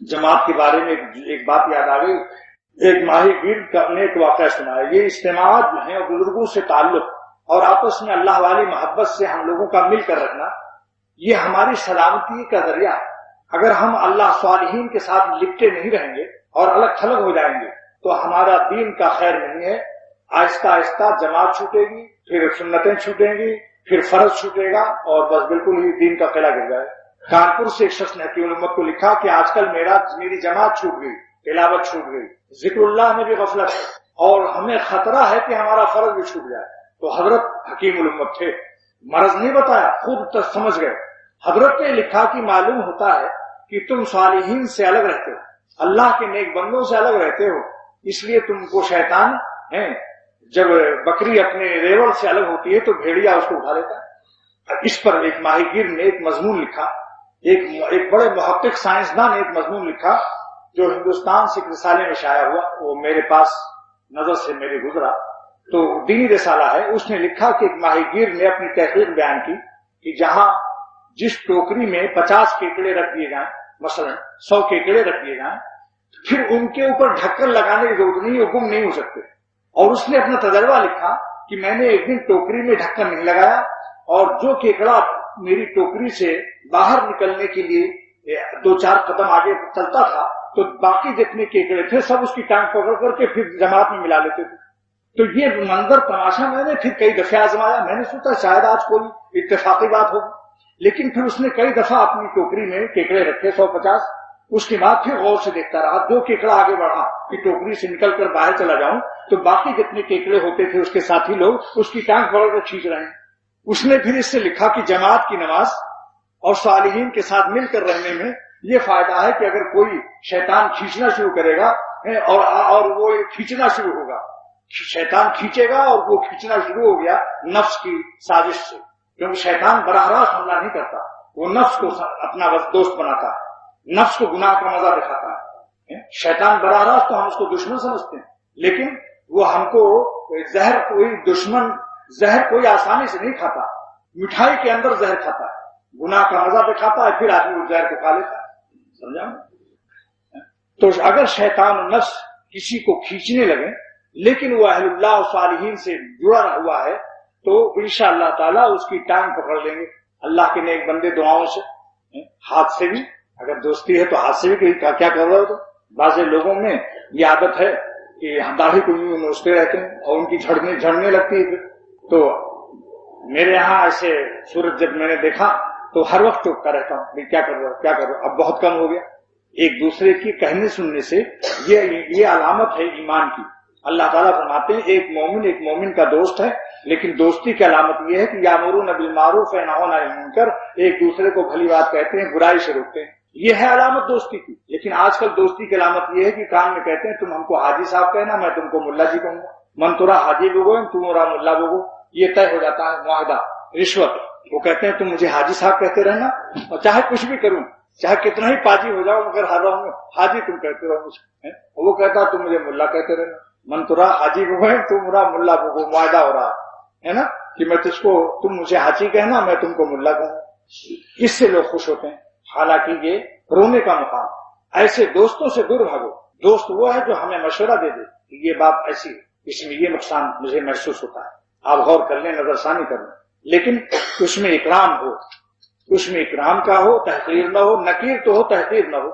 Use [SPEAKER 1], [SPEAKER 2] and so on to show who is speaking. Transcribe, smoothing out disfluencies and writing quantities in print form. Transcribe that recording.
[SPEAKER 1] جماعت کے بارے میں ایک بات یاد آ گئی. ایک ماہی گیر نے ایک واقعہ سنا ہے. یہ اجتماعات جو ہیں بزرگوں سے تعلق اور آپس میں اللہ والی محبت سے ہم لوگوں کا مل کر رکھنا، یہ ہماری سلامتی کا ذریعہ ہے. اگر ہم اللہ صالحین کے ساتھ لپٹے نہیں رہیں گے اور الگ تھلگ ہو جائیں گے تو ہمارا دین کا خیر نہیں ہے. آہستہ آہستہ جماعت چھوٹے گی، پھر سنتیں چھوٹیں گی، پھر فرض چھوٹے گا اور بس بالکل ہی دین کا قلعہ گر جائے. کانپور سے ایک شخص نے حکیم الامت کو لکھا کہ آج کل میری جماعت چھوٹ گئی، تلاوت چھوٹ گئی، ذکر اللہ میں بھی غفلت ہے اور ہمیں خطرہ ہے کہ ہمارا فرض بھی چھوٹ جائے. تو حضرت حکیم الامت تھے، مرض نہیں بتایا، خود سمجھ گئے. حضرت نے لکھا کہ معلوم ہوتا ہے کہ تم صالحین سے الگ رہتے ہو، اللہ کے نیک بندوں سے الگ رہتے ہو، اس لیے تم کو شیطان ہے. جب بکری اپنے ریوڑ سے الگ ہوتی ہے تو بھیڑیا اس کو اٹھا لیتا ہے. اس پر ایک ماہی گیر نے ایک مضمون لکھا، ایک بڑے محقق سائنسدان نے ایک مضمون لکھا جو ہندوستان سے ایک رسالے میں شائع ہوا. وہ میرے پاس نظر سے میرے گزرا، تو دینی رسالہ ہے. اس نے لکھا کہ ایک ماہی گیر نے اپنی تحقیق بیان کی کہ جہاں جس ٹوکری میں 50 کیکڑے رکھ دیے جائیں، مثلا 100 کیکڑے رکھ دیے جائیں، پھر ان کے اوپر ڈھکن لگانے کی ضرورت نہیں، وہ گم نہیں ہو سکتے. اور اس نے اپنا تجربہ لکھا کہ میں نے ایک دن ٹوکری میں ڈھکن نہیں لگایا اور جو کیکڑا میری ٹوکری سے باہر نکلنے کے لیے 2-4 قدم آگے چلتا تھا تو باقی جتنے کیکڑے تھے سب اس کی ٹانگ پکڑ کر کے پھر جماعت میں ملا لیتے تھے. تو یہ منظر تماشا میں نے پھر کئی دفعہ آزمایا. میں نے سوچا شاید آج کوئی اتفاقی بات ہوگی، لیکن پھر اس نے کئی دفعہ اپنی ٹوکری میں کیکڑے رکھے 150. اس کے بعد پھر غور سے دیکھتا رہا، 2 کیکڑا آگے بڑھا کہ ٹوکری سے نکل کر باہر چلا جاؤں تو باقی جتنے کیکڑے ہوتے تھے اس کے ساتھی لوگ اس کی ٹانگ پکڑ کر کھینچ رہے ہیں. اس نے پھر اس سے لکھا کہ جماعت کی نماز اور صالحین کے ساتھ مل کر رہنے میں یہ فائدہ ہے کہ اگر کوئی شیطان کھینچنا شروع کرے گا اور وہ کھینچنا شروع ہوگا، شیطان کھینچے گا اور وہ کھینچنا شروع ہو گیا نفس کی سازش سے، کیونکہ شیطان براہ راست حملہ نہیں کرتا، وہ نفس کو اپنا دوست بناتا ہے، نفس کو گناہ کا مزہ دکھاتا ہے. شیطان براہ راست تو ہم اس کو دشمن سمجھتے ہیں، لیکن وہ ہم کو زہر کوئی آسانی سے نہیں کھاتا. مٹھائی کے اندر زہر کھاتا ہے، گناہ کا مزہ دکھاتا ہے، پھر آدمی اس زہر کو کھا لیتا ہے. سمجھا؟ تو اگر شیطان و نفس کسی کو کھینچنے لگے لیکن وہ اہل اللہ و صالحین سے جڑا ہوا ہے تو انشاءاللہ تعالیٰ اس کی ٹانگ پکڑ لیں گے. اللہ کے نیک بندے دعاؤں سے، ہاتھ سے بھی، اگر دوستی ہے تو ہاتھ سے بھی کیا کر رہے ہو. تو بعض لوگوں میں یہ عادت ہے کہ داڑھی کو یوں نوچتے رہتے ہیں اور ان کی جھڑنے لگتی ہے. تو میرے یہاں ایسے صورت جب میں نے دیکھا تو ہر وقت ٹوکتا رہتا ہوں، کیا کر رہا ہوں کیا کر رہا ہوں. اب بہت کم ہو گیا. ایک دوسرے کی کہنے سننے سے یہ علامت ہے ایمان کی. اللہ تعالیٰ فرماتے ہیں ایک مومن کا دوست ہے، لیکن دوستی کی علامت یہ ہے کہ یامرون بالمعروف ونہون عن المنکر، ایک دوسرے کو بھلی بات کہتے ہیں، برائی سے روکتے ہیں. یہ ہے علامت دوستی کی. لیکن آج کل دوستی کی علامت یہ ہے کہ کان میں کہتے ہیں تم ہم کو حاجی صاحب کہنا، میں تم کو ملا جی کہوں گا، من ترا حاجی بگو تم مرا ملا بگو. یہ طے ہو جاتا ہے معاہدہ. رشوت، وہ کہتے ہیں تم مجھے حاجی صاحب کہتے رہنا اور چاہے کچھ بھی کروں، چاہے کتنا ہی پاجی ہو جاؤ مگر ہر رہوں حاجی تم کہتے رہو مجھے. وہ کہتا تم مجھے ملا کہتے رہنا، من ترا حاجی بگو تم مرا ملا بگو. معاہدہ ہو رہا ہے نا کہ میں تم مجھے حاجی کہنا، میں تم کو ملا کہوں. اس سے لوگ خوش ہوتے ہیں، حالانکہ یہ رونے کا مقام. ایسے دوستوں سے دور بھاگو. دوست وہ ہے جو ہمیں مشورہ دے دے کہ یہ بات ایسی، اس میں یہ نقصان مجھے محسوس ہوتا ہے، آپ غور کر لیں، نظر ثانی کر لیں. لیکن اس میں اکرام ہو، اس میں اکرام کا ہو، تحقیر نہ ہو. نکیر تو ہو، تحقیر نہ ہو.